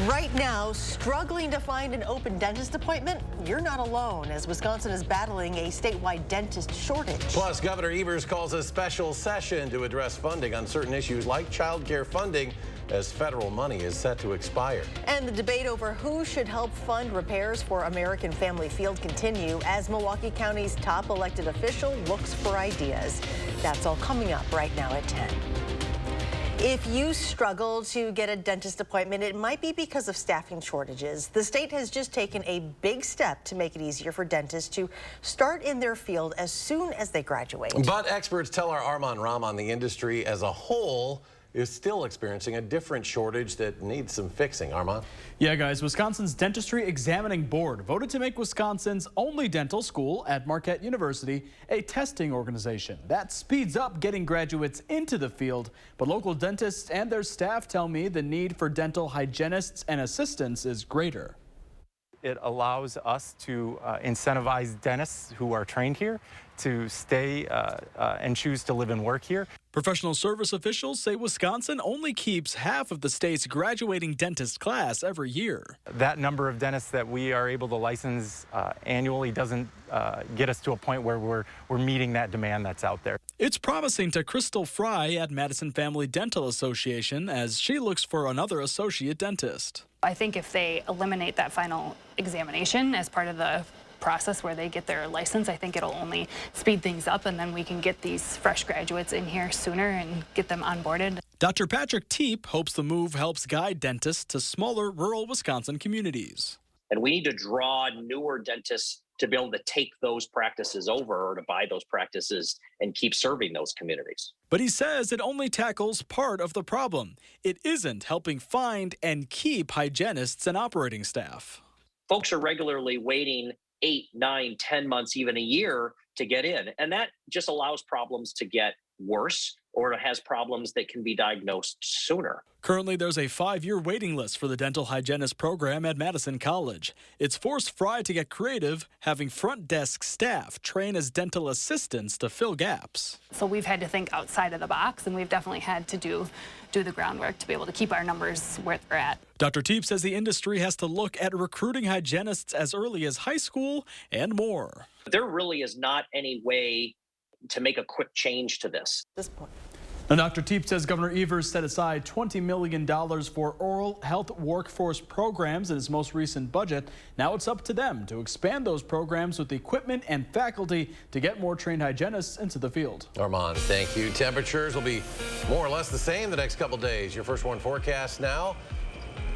Right now, struggling to find an open dentist appointment? You're not alone, as Wisconsin is battling a statewide dentist shortage. Plus, Governor Evers calls a special session to address funding on certain issues like child care funding as federal money is set to expire. And the debate over who should help fund repairs for American Family Field continue as Milwaukee County's top elected official looks for ideas. That's all coming up right now at 10. If you struggle to get a dentist appointment, it might be because of staffing shortages. The state has just taken a big step to make it easier for dentists to start in their field as soon as they graduate. But experts tell our Armand Rahman the industry as a whole is still experiencing a different shortage that needs some fixing. Armand? Yeah, guys, Wisconsin's Dentistry Examining Board voted to make Wisconsin's only dental school at Marquette University a testing organization. That speeds up getting graduates into the field, but local dentists and their staff tell me the need for dental hygienists and assistants is greater. It allows us to incentivize dentists who are trained here to stay and choose to live and work here. Professional service officials say Wisconsin only keeps half of the state's graduating dentist class every year. That number of dentists that we are able to license annually doesn't get us to a point where we're meeting that demand that's out there. It's promising to Crystal Fry at Madison Family Dental Association as she looks for another associate dentist. I think if they eliminate that final examination as part of the process where they get their license, I think it'll only speed things up, and then we can get these fresh graduates in here sooner and get them onboarded. Dr. Patrick Teep hopes the move helps guide dentists to smaller rural Wisconsin communities. And we need to draw newer dentists to be able to take those practices over or to buy those practices and keep serving those communities. But he says it only tackles part of the problem. It isn't helping find and keep hygienists and operating staff. Folks are regularly waiting 8, 9, 10 months, even a year to get in. And that just allows problems to get worse, or it has problems that can be diagnosed sooner. Currently, there's a 5-year waiting list for the dental hygienist program at Madison College. It's forced Fry to get creative, having front desk staff train as dental assistants to fill gaps. So we've had to think outside of the box, and we've definitely had to do the groundwork to be able to keep our numbers where they're at. Dr. Teep says the industry has to look at recruiting hygienists as early as high school and more. There really is not any way to make a quick change to this. At this point. Now, Dr. Teep says Governor Evers set aside $20 million for oral health workforce programs in his most recent budget. Now it's up to them to expand those programs with equipment and faculty to get more trained hygienists into the field. Armand, thank you. Temperatures will be more or less the same the next couple days. Your first one forecast now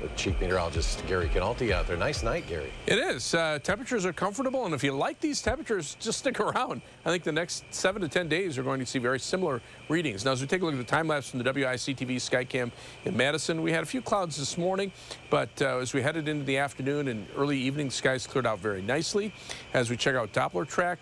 with Chief Meteorologist Gary Canalti out there. Nice night, Gary. It is. Temperatures are comfortable, and if you like these temperatures, just stick around. I think the next 7 to 10 days are going to see very similar readings. Now, as we take a look at the time lapse from the WISC-TV Skycam in Madison, we had a few clouds this morning, but as we headed into the afternoon and early evening, skies cleared out very nicely. As we check out Doppler track,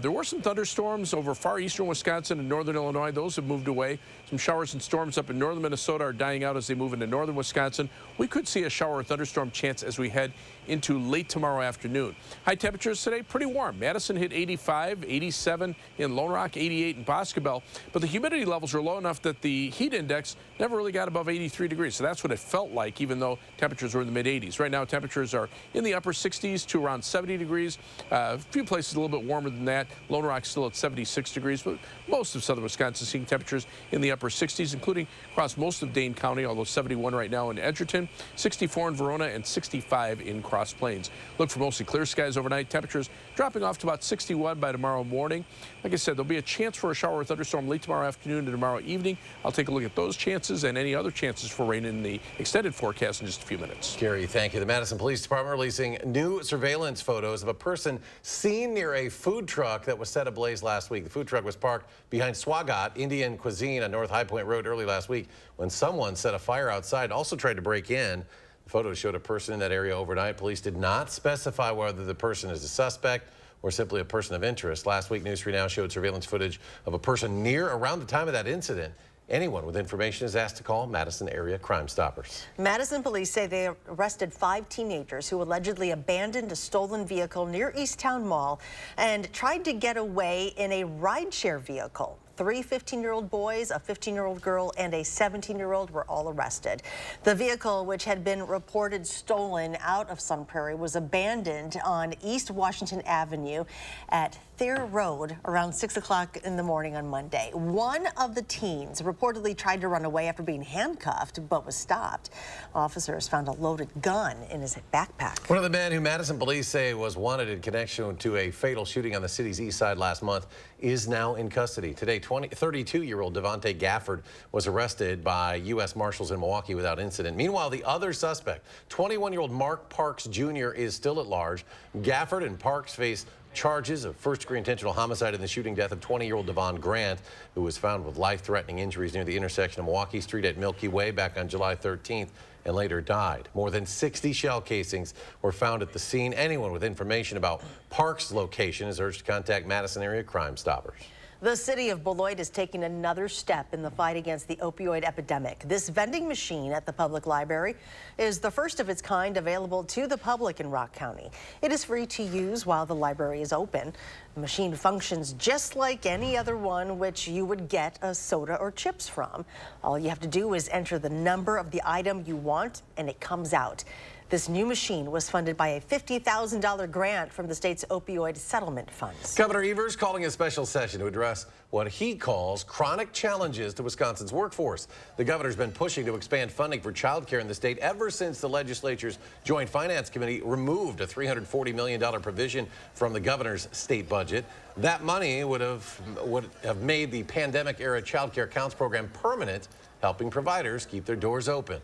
there were some thunderstorms over far eastern Wisconsin and northern Illinois. Those have moved away. Some showers and storms up in northern Minnesota are dying out as they move into northern Wisconsin. We could see a shower or thunderstorm chance as we head into late tomorrow afternoon. High temperatures today, pretty warm. Madison hit 85, 87 in Lone Rock, 88 in Boscobel. But the humidity levels are low enough that the heat index never really got above 83 degrees. So that's what it felt like, even though temperatures were in the mid-80s. Right now, temperatures are in the upper 60s to around 70 degrees. A few places a little bit warmer than that. Lone Rock's still at 76 degrees, but most of southern Wisconsin seeing temperatures in the upper 60s, including across most of Dane County, although 71 right now in Edgerton, 64 in Verona, and 65 in Cross Plains. Look for mostly clear skies overnight. Temperatures dropping off to about 61 by tomorrow morning. Like I said, there'll be a chance for a shower or thunderstorm late tomorrow afternoon and tomorrow evening. I'll take a look at those chances and any other chances for rain in the extended forecast in just a few minutes. Gary, thank you. The Madison Police Department releasing new surveillance photos of a person seen near a food truck that was set ablaze last week. The food truck was parked behind Swagat Indian Cuisine on North High Point Road early last week when someone set a fire outside, also tried to break in. The photos showed a person in that area overnight. Police did not specify whether the person is a suspect or simply a person of interest. Last week, News 3 Now showed surveillance footage of a person near around the time of that incident. Anyone with information is asked to call Madison Area Crime Stoppers. Madison police say they arrested 5 teenagers who allegedly abandoned a stolen vehicle near Easttown Mall and tried to get away in a rideshare vehicle. 3 15-year-old boys, a 15-year-old girl, and a 17-year-old were all arrested. The vehicle, which had been reported stolen out of Sun Prairie, was abandoned on East Washington Avenue at Thayer Road around 6 o'clock in the morning on Monday. One of the teens reportedly tried to run away after being handcuffed, but was stopped. Officers found a loaded gun in his backpack. One of the men who Madison police say was wanted in connection to a fatal shooting on the city's east side last month is now in custody. Today, 32-year-old Devontae Gafford was arrested by U.S. Marshals in Milwaukee without incident. Meanwhile, the other suspect, 21-year-old Mark Parks Jr., is still at large. Gafford and Parks face charges of first-degree intentional homicide in the shooting death of 20-year-old Devon Grant, who was found with life-threatening injuries near the intersection of Milwaukee Street at Milky Way back on July 13th and later died. More than 60 shell casings were found at the scene. Anyone with information about Parks' location is urged to contact Madison area Crime Stoppers. The city of Beloit is taking another step in the fight against the opioid epidemic. This vending machine at the public library is the first of its kind available to the public in Rock County. It is free to use while the library is open. The machine functions just like any other one which you would get a soda or chips from. All you have to do is enter the number of the item you want and it comes out. This new machine was funded by a $50,000 grant from the state's opioid settlement funds. Governor Evers calling a special session to address what he calls chronic challenges to Wisconsin's workforce. The governor's been pushing to expand funding for child care in the state ever since the legislature's Joint Finance Committee removed a $340 million provision from the governor's state budget. That money would have made the pandemic-era child care counts program permanent, helping providers keep their doors open.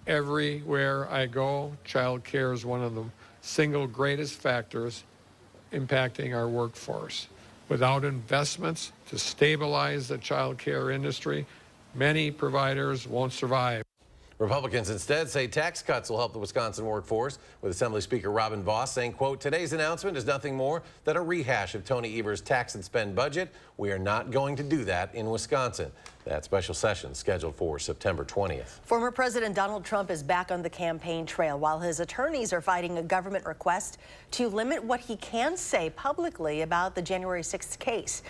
Everywhere I go, child care is one of the single greatest factors impacting our workforce. Without investments to stabilize the child care industry, many providers won't survive. Republicans instead say tax cuts will help the Wisconsin workforce, with Assembly Speaker Robin Vos saying, quote, "Today's announcement is nothing more than a rehash of Tony Evers' tax and spend budget. We are not going to do that in Wisconsin." That special session scheduled for September 20th. Former President Donald Trump is back on the campaign trail while his attorneys are fighting a government request to limit what he can say publicly about the January 6th case.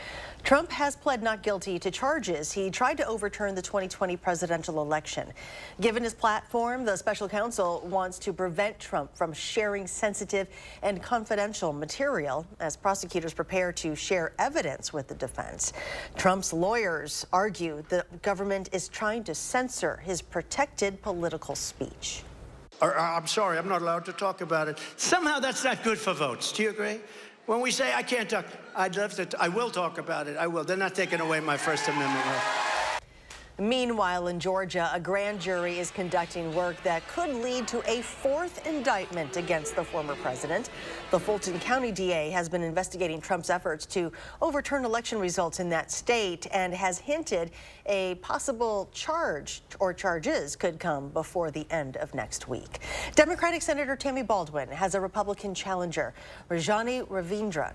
Trump has pled not guilty to charges. He tried to overturn the 2020 presidential election. Given his platform, the special counsel wants to prevent Trump from sharing sensitive and confidential material as prosecutors prepare to share evidence with the defense. Trump's lawyers argue the government is trying to censor his protected political speech. I'm sorry, I'm not allowed to talk about it. Somehow that's not good for votes. Do you agree? When we say I can't talk, I will talk about it. I will. They're not taking away my First Amendment right. Meanwhile, in Georgia, a grand jury is conducting work that could lead to a fourth indictment against the former president. The Fulton County DA has been investigating Trump's efforts to overturn election results in that state and has hinted a possible charge or charges could come before the end of next week. Democratic Senator Tammy Baldwin has a Republican challenger. Rajani Ravindran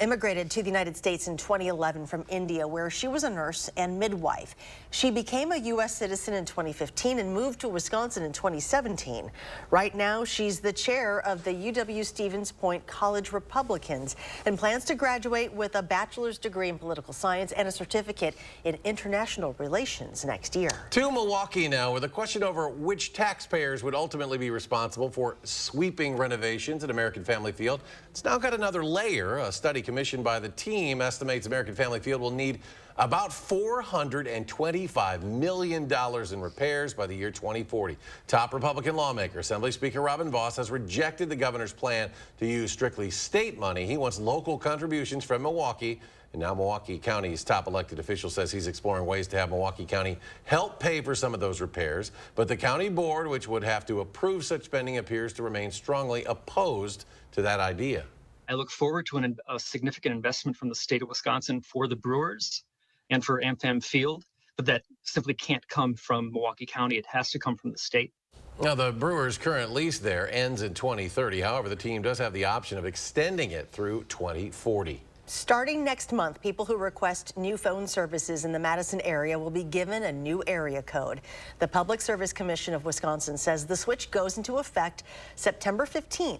immigrated to the United States in 2011 from India, where she was a nurse and midwife. She became a U.S. citizen in 2015 and moved to Wisconsin in 2017. Right now, she's the chair of the UW-Stevens Point College Republicans and plans to graduate with a bachelor's degree in political science and a certificate in international relations next year. To Milwaukee now, with a question over which taxpayers would ultimately be responsible for sweeping renovations at American Family Field. It's now got another layer. A study commissioned by the team estimates American Family Field will need about $425 million in repairs by the year 2040. Top Republican lawmaker, Assembly Speaker Robin Vos, has rejected the governor's plan to use strictly state money. He wants local contributions from Milwaukee. And now Milwaukee County's top elected official says he's exploring ways to have Milwaukee County help pay for some of those repairs. But the county board, which would have to approve such spending, appears to remain strongly opposed to that idea. I look forward to a significant investment from the state of Wisconsin for the Brewers and for AmFam Field, but that simply can't come from Milwaukee County. It has to come from the state. Now, the Brewers' current lease there ends in 2030. However, the team does have the option of extending it through 2040. Starting next month, people who request new phone services in the Madison area will be given a new area code. The Public Service Commission of Wisconsin says the switch goes into effect September 15th.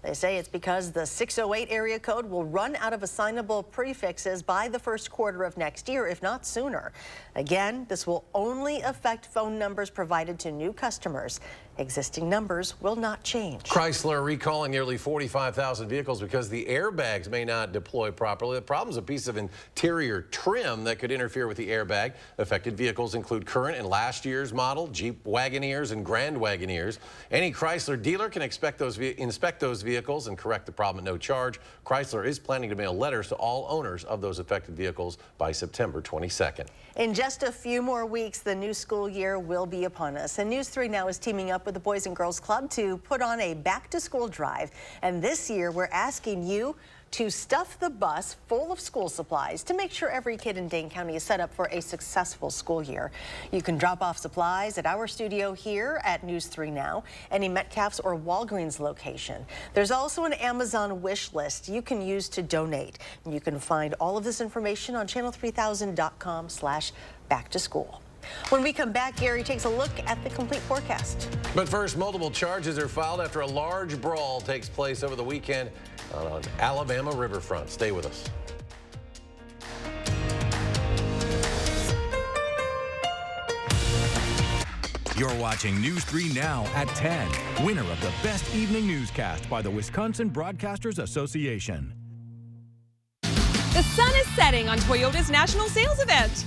They say it's because the 608 area code will run out of assignable prefixes by the first quarter of next year, if not sooner. Again, this will only affect phone numbers provided to new customers. Existing numbers will not change. Chrysler recalling nearly 45,000 vehicles because the airbags may not deploy properly. The problem is a piece of interior trim that could interfere with the airbag. Affected vehicles include current and last year's model, Jeep Wagoneers and Grand Wagoneers. Any Chrysler dealer can inspect those vehicles and correct the problem at no charge. Chrysler is planning to mail letters to all owners of those affected vehicles by September 22nd. In just a few more weeks, the new school year will be upon us. And News 3 Now is teaming up with the Boys and Girls Club to put on a back-to-school drive. And this year, we're asking you to stuff the bus full of school supplies to make sure every kid in Dane County is set up for a successful school year. You can drop off supplies at our studio here at News 3 Now, any Metcalf's or Walgreens location. There's also an Amazon wish list you can use to donate. And you can find all of this information on channel3000.com/back-to-school. When we come back, Gary takes a look at the complete forecast. But first, multiple charges are filed after a large brawl takes place over the weekend on Alabama riverfront. Stay with us. You're watching News 3 Now at 10. Winner of the Best Evening Newscast by the Wisconsin Broadcasters Association. The sun is setting on Toyota's national sales event.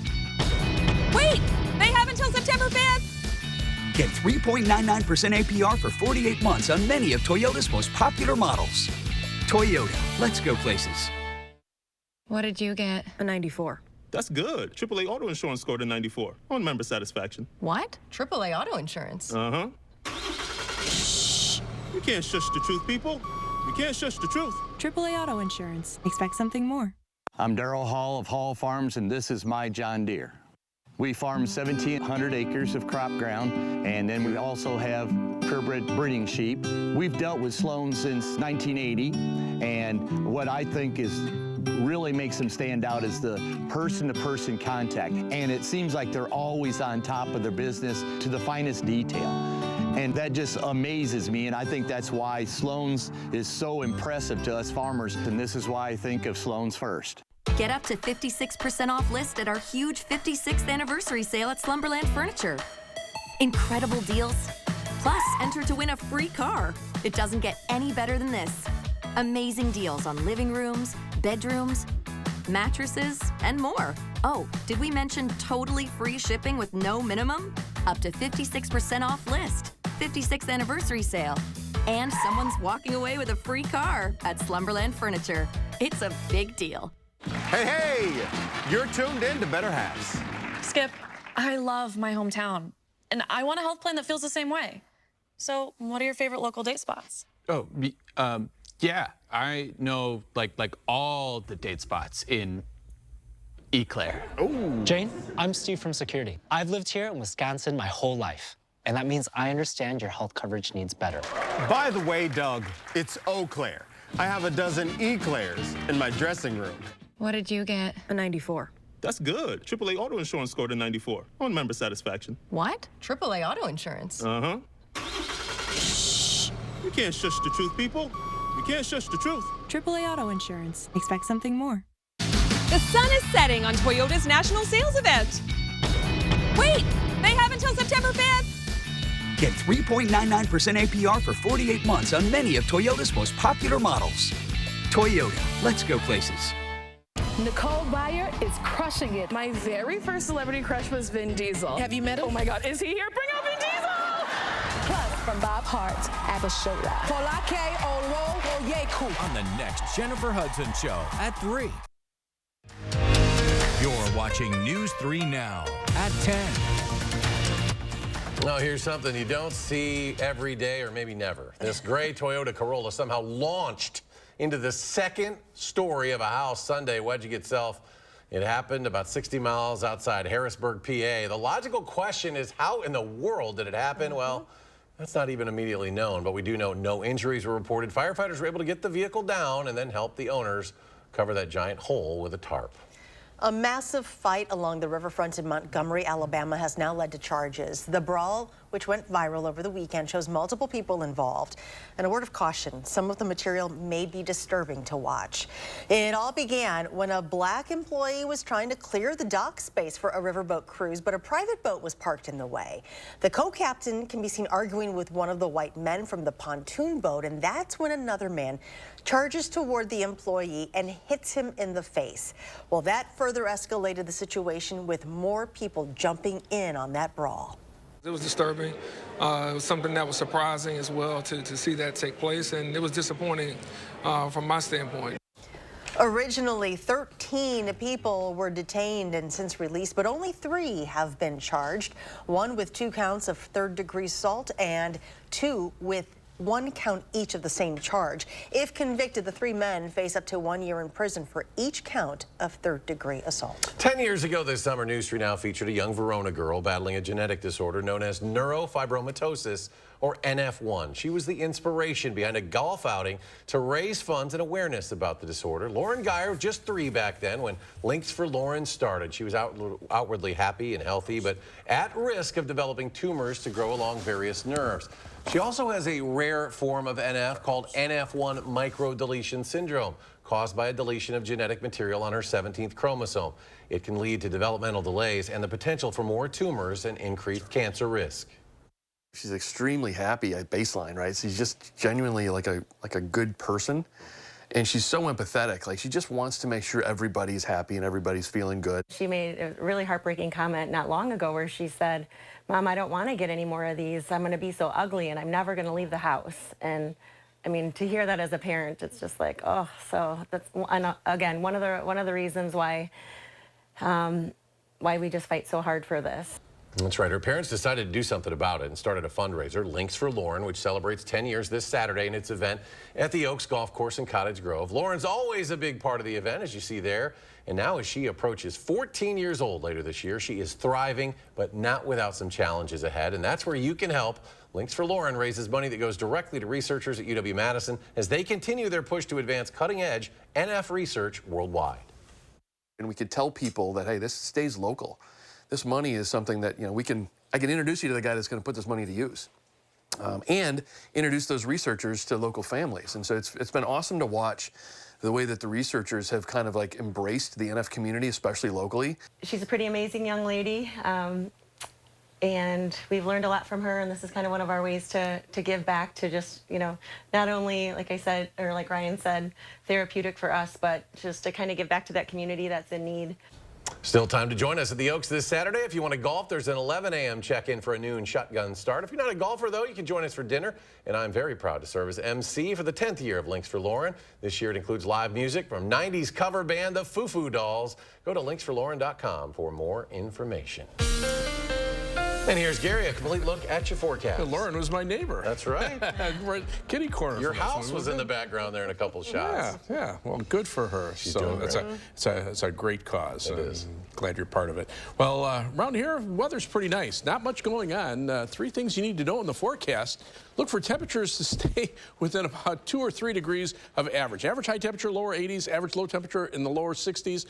Wait, they have until September 5th. Get 3.99% APR for 48 months on many of Toyota's most popular models. Toyota, let's go places. What did you get? A 94. That's good. AAA Auto Insurance scored a 94 on member satisfaction. What? AAA Auto Insurance? Uh-huh. Shh. You can't shush the truth, people. You can't shush the truth. AAA Auto Insurance. Expect something more. I'm Darrell Hall of Hall Farms, and this is my John Deere. We farm 1,700 acres of crop ground, and then we also have purebred breeding sheep. We've dealt with Sloan since 1980, and what I think is really makes them stand out is the person-to-person contact, and it seems like they're always on top of their business to the finest detail. And that just amazes me, and I think that's why Sloan's is so impressive to us farmers, and this is why I think of Sloan's first. Get up to 56% off list at our huge 56th anniversary sale at Slumberland Furniture. Incredible deals. Plus, enter to win a free car. It doesn't get any better than this. Amazing deals on living rooms, bedrooms, mattresses, and more. Oh, did we mention totally free shipping with no minimum? Up to 56% off list. 56th anniversary sale. And someone's walking away with a free car at Slumberland Furniture. It's a big deal. Hey, you're tuned in to Better Halves. Skip, I love my hometown, and I want a health plan that feels the same way. So, what are your favorite local date spots? Oh, yeah, I know like all the date spots in Eau Claire. Ooh. Jane, I'm Steve from Security. I've lived here in Wisconsin my whole life, and that means I understand your health coverage needs better. By the way, Doug, it's Eau Claire. I have a dozen Eclairs in my dressing room. What did you get? A 94. That's good. AAA Auto Insurance scored a 94 on member satisfaction. What? AAA Auto Insurance? Uh-huh. Shh. You can't shush the truth, people. You can't shush the truth. AAA Auto Insurance. Expect something more. The sun is setting on Toyota's national sales event. Wait, they have until September 5th. Get 3.99% APR for 48 months on many of Toyota's most popular models. Toyota, let's go places. Nicole Byer is crushing it. My very first celebrity crush was Vin Diesel. Have you met him? Oh my God, is he here? Bring out Vin Diesel! Plus, from Bob Hart, Abba Shoda. Polake Oro Oyeku. On the next Jennifer Hudson Show at 3. You're watching News 3 Now at 10. Now, here's something you don't see every day or maybe never. This gray Toyota Corolla somehow launched into the second story of a house Sunday, wedging itself. It happened about 60 miles outside Harrisburg, PA. The logical question is, how in the world did it happen? Well, that's not even immediately known, but we do know no injuries were reported. Firefighters were able to get the vehicle down and then help the owners cover that giant hole with a tarp. A massive fight along the riverfront in Montgomery, Alabama has now led to charges. The brawl, which went viral over the weekend, shows multiple people involved. And a word of caution, some of the material may be disturbing to watch. It all began when a black employee was trying to clear the dock space for a riverboat cruise, but a private boat was parked in the way. The co-captain can be seen arguing with one of the white men from the pontoon boat, and that's when another man charges toward the employee and hits him in the face. Well, that further escalated the situation with more people jumping in on that brawl. It was disturbing. It was something that was surprising as well to see that take place, and it was disappointing from my standpoint. Originally, 13 people were detained and since released, but only 3 have been charged. 1 with 2 counts of third-degree assault and 2 with 1 count each of the same charge. If convicted, the 3 men face up to 1 year in prison for each count of third-degree assault. 10 years ago this summer, News 3 Now featured a young Verona girl battling a genetic disorder known as neurofibromatosis, or NF1. She was the inspiration behind a golf outing to raise funds and awareness about the disorder. Lauren Geyer, just 3 back then when Links for Lauren started. She was outwardly happy and healthy, but at risk of developing tumors to grow along various nerves. She also has a rare form of NF called NF1 microdeletion syndrome, caused by a deletion of genetic material on her 17th chromosome. It can lead to developmental delays and the potential for more tumors and increased cancer risk. She's extremely happy at baseline, right? She's just genuinely like a good person. And she's so empathetic. Like, she just wants to make sure everybody's happy and everybody's feeling good. She made a really heartbreaking comment not long ago where she said, "Mom, I don't want to get any more of these. I'm going to be so ugly and I'm never going to leave the house." And I mean, to hear that as a parent, it's just like, oh, so that's, again, one of the reasons why we just fight so hard for this. That's right. Her parents decided to do something about it and started a fundraiser, Links for Lauren, which celebrates 10 years this Saturday in its event at the Oaks Golf Course in Cottage Grove. Lauren's always a big part of the event, as you see there. And now as she approaches 14 years old later this year, she is thriving, but not without some challenges ahead. And that's where you can help. Links for Lauren raises money that goes directly to researchers at UW-Madison as they continue their push to advance cutting-edge NF research worldwide. And we could tell people that, hey, this stays local. This money is something that, you know, I can introduce you to the guy that's going to put this money to use, and introduce those researchers to local families. And so it's been awesome to watch the way that the researchers have kind of like embraced the NF community, especially locally. She's a pretty amazing young lady, and we've learned a lot from her, and this is kind of one of our ways to give back, to just, you know, not only, like I said, or like Ryan said, therapeutic for us, but just to kind of give back to that community that's in need. Still time to join us at the Oaks this Saturday. If you want to golf, there's an 11 a.m. check-in for a noon shotgun start. If you're not a golfer, though, you can join us for dinner. And I'm very proud to serve as MC for the 10th year of Links for Lauren. This year it includes live music from 90s cover band the Foo Foo Dolls. Go to linksforlauren.com for more information. And here's Gary, a complete look at your forecast. Lauren was my neighbor. That's right. Right, kitty corner. Your house was in the background there in a couple shots. Yeah. Well, good for her. She's so doing it's a great cause. It is. Glad you're part of it. Well, around here, weather's pretty nice. Not much going on. 3 things you need to know in the forecast. Look for temperatures to stay within about 2 or 3 degrees of average. Average high temperature, lower 80s. Average low temperature in the lower 60s.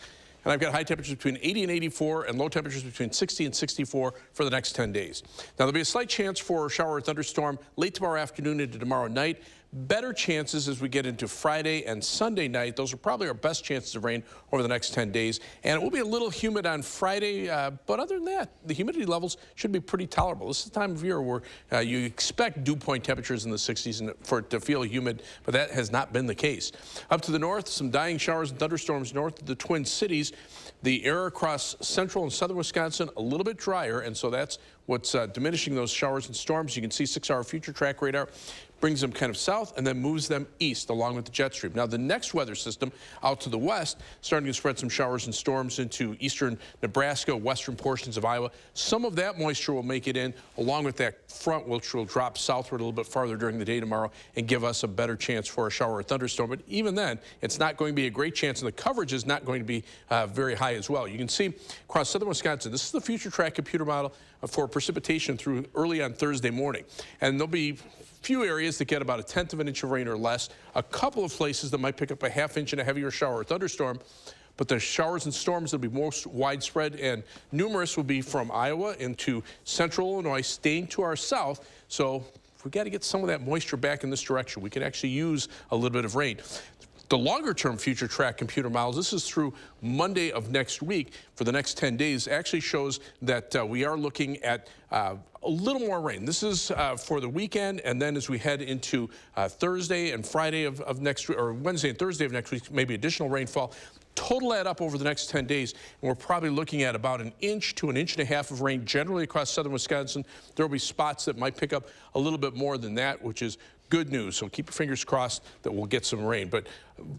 And I've got high temperatures between 80 and 84 and low temperatures between 60 and 64 for the next 10 days. Now, there'll be a slight chance for a shower or thunderstorm late tomorrow afternoon into tomorrow night. Better chances as we get into Friday and Sunday night. Those are probably our best chances of rain over the next 10 days. And it will be a little humid on Friday, but other than that, the humidity levels should be pretty tolerable. This is the time of year where you expect dew point temperatures in the 60s and for it to feel humid, but that has not been the case. Up to the north, some dying showers and thunderstorms north of the Twin Cities. The air across central and southern Wisconsin a little bit drier, and so that's what's diminishing those showers and storms. You can see 6-hour future track radar brings them kind of south and then moves them east along with the jet stream. Now, the next weather system out to the west starting to spread some showers and storms into eastern Nebraska, western portions of Iowa. Some of that moisture will make it in along with that front, which will drop southward a little bit farther during the day tomorrow and give us a better chance for a shower or thunderstorm. But even then, it's not going to be a great chance, and the coverage is not going to be very high as well. You can see across southern Wisconsin, this is the future track computer model for precipitation through early on Thursday morning. And there'll be few areas that get about 1/10 of an inch of rain or less, a couple of places that might pick up a 1/2 inch and a heavier shower or thunderstorm. but the showers and storms that will be most widespread and numerous will be from Iowa into central Illinois, staying to our south. So we got to get some of that moisture back in this direction. We can actually use a little bit of rain. The longer-term future track computer models, this is through Monday of next week for the next 10 days, actually shows that we are looking at a little more rain. This is for the weekend, and then as we head into Thursday and Friday of next week, or Wednesday and Thursday of next week, maybe additional rainfall. Total that up over the next 10 days, and we're probably looking at about 1 inch to 1.5 inches of rain generally across southern Wisconsin. There will be spots that might pick up a little bit more than that, which is good news. So keep your fingers crossed that we'll get some rain. But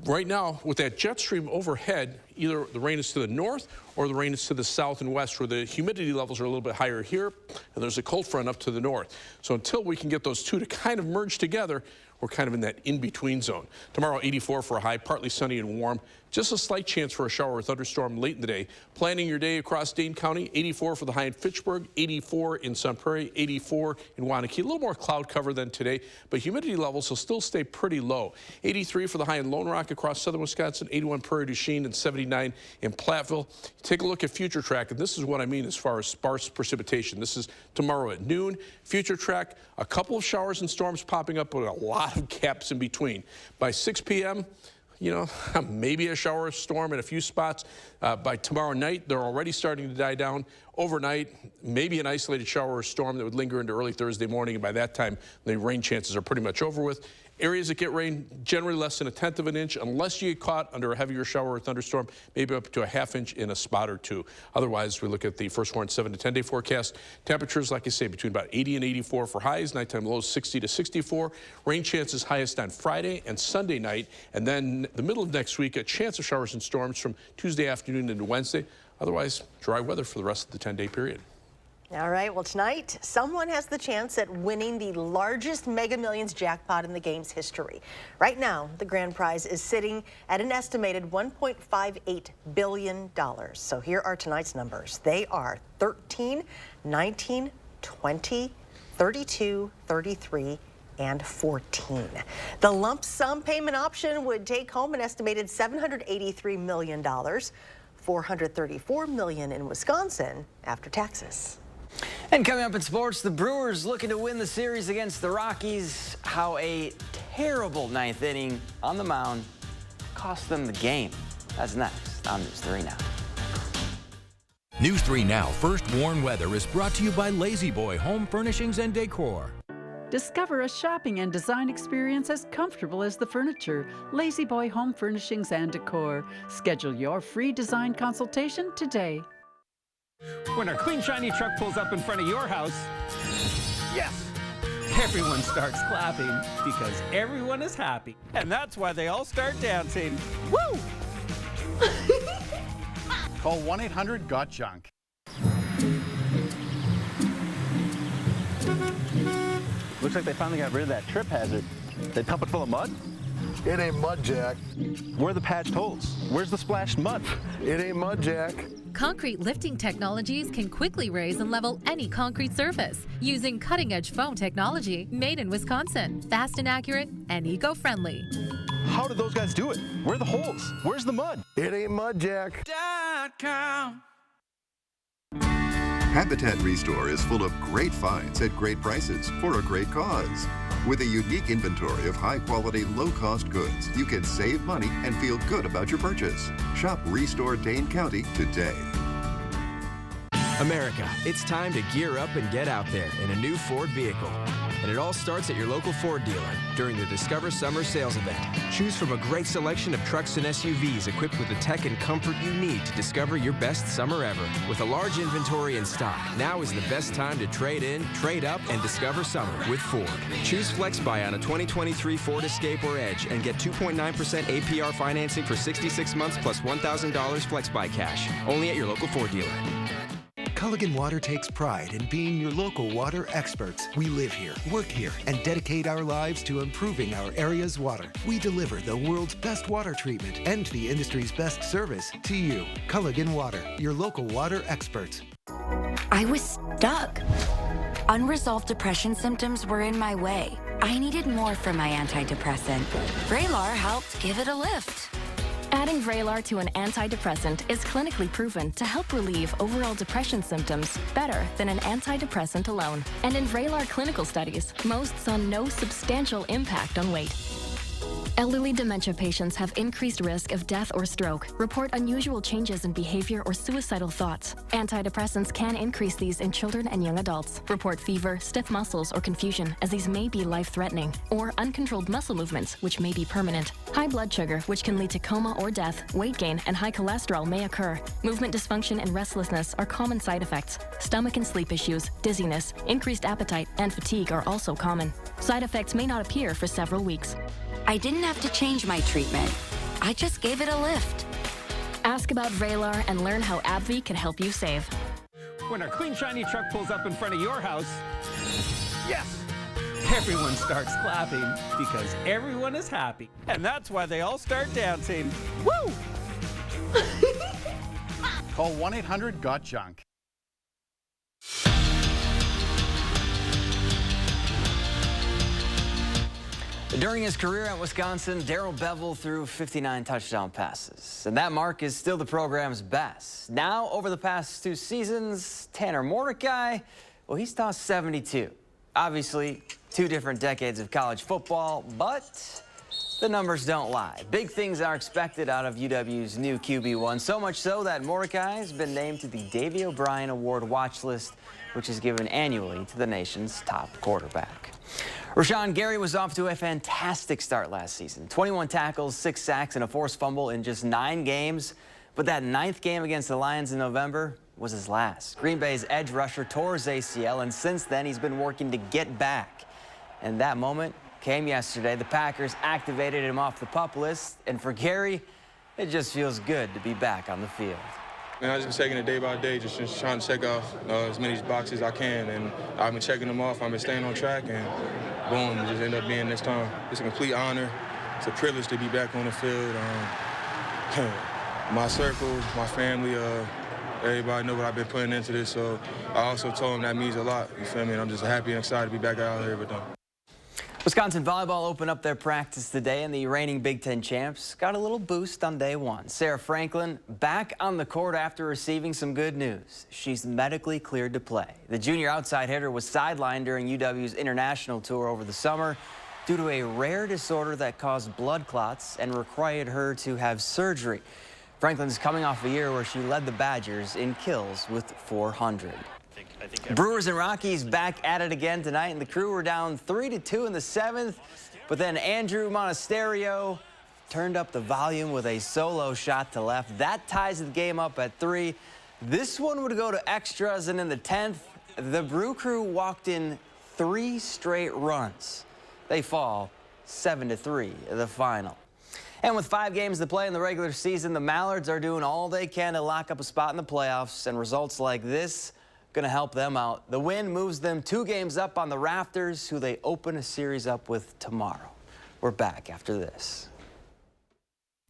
right now, with that jet stream overhead, either the rain is to the north or the rain is to the south and west, where the humidity levels are a little bit higher here, and there's a cold front up to the north. So until we can get those two to kind of merge together, we're kind of in that in-between zone. Tomorrow, 84 for a high, partly sunny and warm. Just a slight chance for a shower or thunderstorm late in the day. Planning your day across Dane County, 84 for the high in Fitchburg, 84 in Sun Prairie, 84 in Waunakee. A little more cloud cover than today, but humidity levels will still stay pretty low. 83 for the high in Lone Rock across southern Wisconsin, 81 Prairie du Chien, and 79 in Platteville. Take a look at Future Track, and this is what I mean as far as sparse precipitation. This is tomorrow at noon. Future Track, a couple of showers and storms popping up with a lot of gaps in between. By 6 p.m., you know, maybe a shower or storm in a few spots. By tomorrow night, they're already starting to die down. Overnight, maybe an isolated shower or storm that would linger into early Thursday morning, and by that time, the rain chances are pretty much over with. Areas that get rain, generally less than 1/10 of an inch, unless you get caught under a heavier shower or thunderstorm, maybe up to a 1/2 inch in a spot or two. Otherwise, we look at the first warrant 7 to 10 day forecast. Temperatures, like I say, between about 80 and 84 for highs, nighttime lows 60 to 64. Rain chances highest on Friday and Sunday night, and then the middle of next week, a chance of showers and storms from Tuesday afternoon into Wednesday. Otherwise, dry weather for the rest of the 10-day period. All right, well, tonight, someone has the chance at winning the largest Mega Millions jackpot in the game's history. Right now, the grand prize is sitting at an estimated $1.58 billion. So here are tonight's numbers. They are 13, 19, 20, 32, 33, and 14. The lump sum payment option would take home an estimated $783 million, $434 million in Wisconsin after taxes. And coming up in sports, the Brewers looking to win the series against the Rockies. How a terrible ninth inning on the mound cost them the game. That's next on News 3 Now. News 3 Now First Warn Weather is brought to you by Lazy Boy Home Furnishings and Decor. Discover a shopping and design experience as comfortable as the furniture. Lazy Boy Home Furnishings and Decor. Schedule your free design consultation today. When our clean, shiny truck pulls up in front of your house, yes, everyone starts clapping because everyone is happy. And that's why they all start dancing. Woo! Call 1-800-GOT-JUNK. Looks like they finally got rid of that trip hazard. They pump it full of mud? It ain't mud, Jack. Where are the patched holes? Where's the splashed mud? It ain't mud, Jack. Concrete lifting technologies can quickly raise and level any concrete surface using cutting-edge foam technology made in Wisconsin. Fast and accurate and eco-friendly. How did those guys do it? Where are the holes? Where's the mud? It ain't mud, Jack. Habitat Restore is full of great finds at great prices for a great cause. With a unique inventory of high-quality, low-cost goods, you can save money and feel good about your purchase. Shop Restore Dane County today. America, it's time to gear up and get out there in a new Ford vehicle. And it all starts at your local Ford dealer during the Discover Summer Sales Event. Choose from a great selection of trucks and SUVs equipped with the tech and comfort you need to discover your best summer ever. With a large inventory in stock, now is the best time to trade in, trade up, and discover summer with Ford. Choose FlexBuy on a 2023 Ford Escape or Edge and get 2.9% APR financing for 66 months plus $1,000 FlexBuy cash. Only at your local Ford dealer. Culligan Water takes pride in being your local water experts. We live here, work here, and dedicate our lives to improving our area's water. We deliver the world's best water treatment and the industry's best service to you. Culligan Water, your local water experts. I was stuck. Unresolved depression symptoms were in my way. I needed more from my antidepressant. Vraylar helped give it a lift. Adding Vraylar to an antidepressant is clinically proven to help relieve overall depression symptoms better than an antidepressant alone. And in Vraylar clinical studies, most saw no substantial impact on weight. Elderly dementia patients have increased risk of death or stroke, report unusual changes in behavior or suicidal thoughts. Antidepressants can increase these in children and young adults, report fever, stiff muscles, or confusion, as these may be life-threatening, or uncontrolled muscle movements, which may be permanent. High blood sugar, which can lead to coma or death, weight gain, and high cholesterol may occur. Movement dysfunction and restlessness are common side effects. Stomach and sleep issues, dizziness, increased appetite, and fatigue are also common. Side effects may not appear for several weeks. I didn't have to change my treatment. I just gave it a lift. Ask about Vraylar and learn how AbbVie can help you save. When our clean, shiny truck pulls up in front of your house, yes! Everyone starts clapping because everyone is happy. And that's why they all start dancing. Woo! Call 1-800-GOT-JUNK. During his career at Wisconsin, Darrell Bevell threw 59 touchdown passes, and that mark is still the program's best. Now, over the past 2 seasons, Tanner Mordecai, well, he's tossed 72. Obviously, 2 different decades of college football, but the numbers don't lie. Big things are expected out of UW's new QB1, so much so that Mordecai has been named to the Davey O'Brien Award watch list, which is given annually to the nation's top quarterback. Rashawn Gary was off to a fantastic start last season. 21 tackles, 6 sacks, and a forced fumble in just 9 games. But that 9th game against the Lions in November was his last. Green Bay's edge rusher tore his ACL, and since then he's been working to get back. And that moment came yesterday. The Packers activated him off the PUP list, and for Gary, it just feels good to be back on the field. Man, I've just been taking it day by day, just trying to check off as many boxes as I can, and I've been checking them off. I've been staying on track, and boom, just end up being this time. It's a complete honor. It's a privilege to be back on the field. My circle, my family, everybody know what I've been putting into this, so I also told them that means a lot, you feel me? And I'm just happy and excited to be back out here with them. Wisconsin volleyball opened up their practice today, and the reigning Big Ten champs got a little boost on day 1. Sarah Franklin back on the court after receiving some good news. She's medically cleared to play. The junior outside hitter was sidelined during UW's international tour over the summer due to a rare disorder that caused blood clots and required her to have surgery. Franklin's coming off a year where she led the Badgers in kills with 400. Brewers and Rockies back at it again tonight, and the Crew were down 3-2 in the 7th, but then Andrew Monasterio turned up the volume with a solo shot to left. That ties the game up at 3. This one would go to extras, and in the 10th, the Brew Crew walked in 3 straight runs. They fall 7-3 in the final. And with 5 games to play in the regular season, the Mallards are doing all they can to lock up a spot in the playoffs, and results like this going to help them out. The win moves them 2 games up on the Rafters, who they open a series up with tomorrow. We're back after this.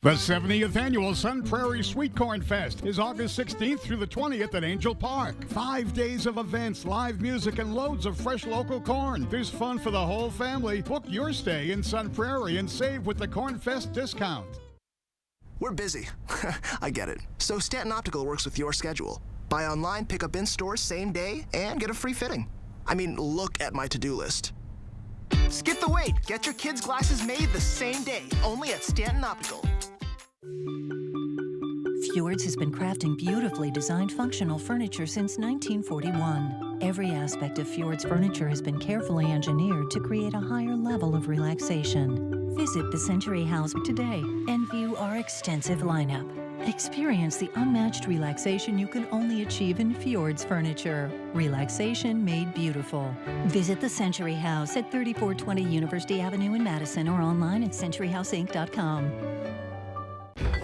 The 70th annual Sun Prairie Sweet Corn Fest is August 16th through the 20th at Angel Park. 5 days of events, live music, and loads of fresh local corn. There's fun for the whole family. Book your stay in Sun Prairie and save with the Corn Fest discount. We're busy. I get it. So Stanton Optical works with your schedule. Buy online, pick up in store same day, and get a free fitting. I mean, look at my to-do list. Skip the wait. Get your kids' glasses made the same day, only at Stanton Optical. Fjords has been crafting beautifully designed functional furniture since 1941. Every aspect of Fjords furniture has been carefully engineered to create a higher level of relaxation. Visit the Century House today and view our extensive lineup. Experience the unmatched relaxation you can only achieve in Fjords furniture. Relaxation made beautiful. Visit the Century House at 3420 University Avenue in Madison or online at centuryhouseinc.com.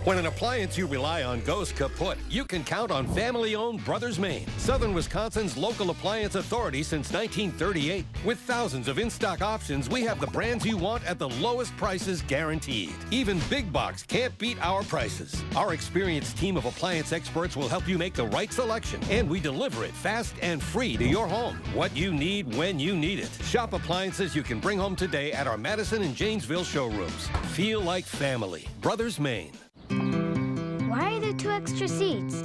When an appliance you rely on goes kaput, you can count on family-owned Brothers Maine, Southern Wisconsin's local appliance authority since 1938. With thousands of in-stock options, we have the brands you want at the lowest prices guaranteed. Even big box can't beat our prices. Our experienced team of appliance experts will help you make the right selection, and we deliver it fast and free to your home. What you need when you need it. Shop appliances you can bring home today at our Madison and Janesville showrooms. Feel like family. Brothers Maine. the 2 extra seats?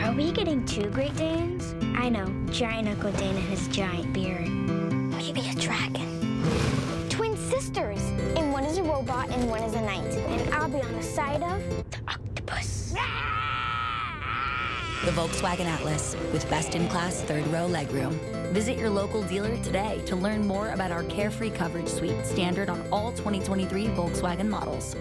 Are we getting 2 Great Danes? I know, giant Uncle Dane and his giant beard. Maybe a dragon. Twin sisters, and one is a robot and one is a knight. And I'll be on the side of the octopus. The Volkswagen Atlas with best-in-class third-row legroom. Visit your local dealer today to learn more about our Carefree Coverage Suite, standard on all 2023 Volkswagen models.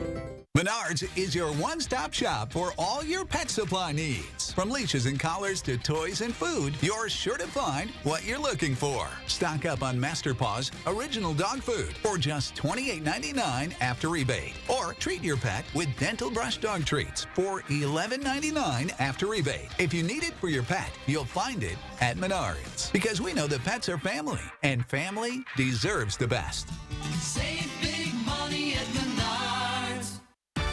Menards is your one-stop shop for all your pet supply needs. From leashes and collars to toys and food, you're sure to find what you're looking for. Stock up on Master Paws original dog food for just $28.99 after rebate. Or treat your pet with Dental Brush dog treats for $11.99 after rebate. If you need it for your pet, you'll find it at Menards. Because we know that pets are family, and family deserves the best. Save big money at Menards.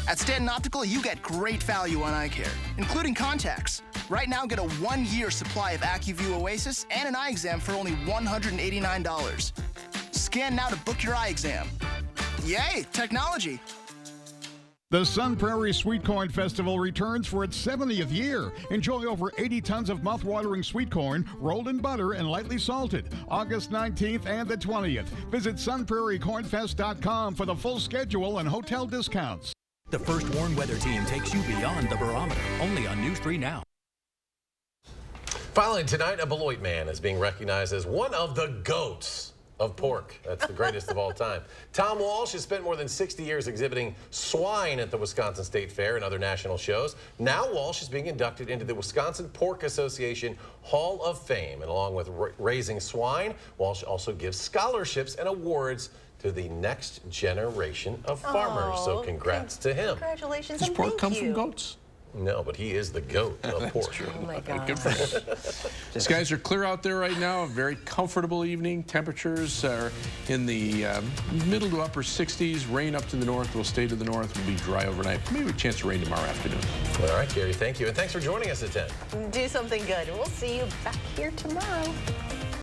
At Stanton Optical, you get great value on eye care, including contacts. Right now, get a 1-year supply of AccuView Oasis and an eye exam for only $189. Scan now to book your eye exam. Yay, technology! The Sun Prairie Sweet Corn Festival returns for its 70th year. Enjoy over 80 tons of mouth-watering sweet corn, rolled in butter and lightly salted, August 19th and the 20th. Visit sunprairiecornfest.com for the full schedule and hotel discounts. The First Warn Weather Team takes you beyond the barometer, only on News 3 Now. Finally tonight, a Beloit man is being recognized as one of the GOATs of pork. That's the greatest of all time. Tom Walsh has spent more than 60 years exhibiting swine at the Wisconsin State Fair and other national shows. Now Walsh is being inducted into the Wisconsin Pork Association Hall of Fame. And along with raising swine, Walsh also gives scholarships and awards to the next generation of farmers. So congrats to him. Congratulations. Does and pork thank come you. from goats? No, but he is the GOAT of pork. Oh my God. Good for him. Skies are clear out there right now. A very comfortable evening. Temperatures are in the middle to upper 60s. Rain up to the north. Will stay to the north. Will be dry overnight. Maybe a chance of rain tomorrow afternoon. All right, Gary, thank you. And thanks for joining us at 10. Do something good. We'll see you back here tomorrow.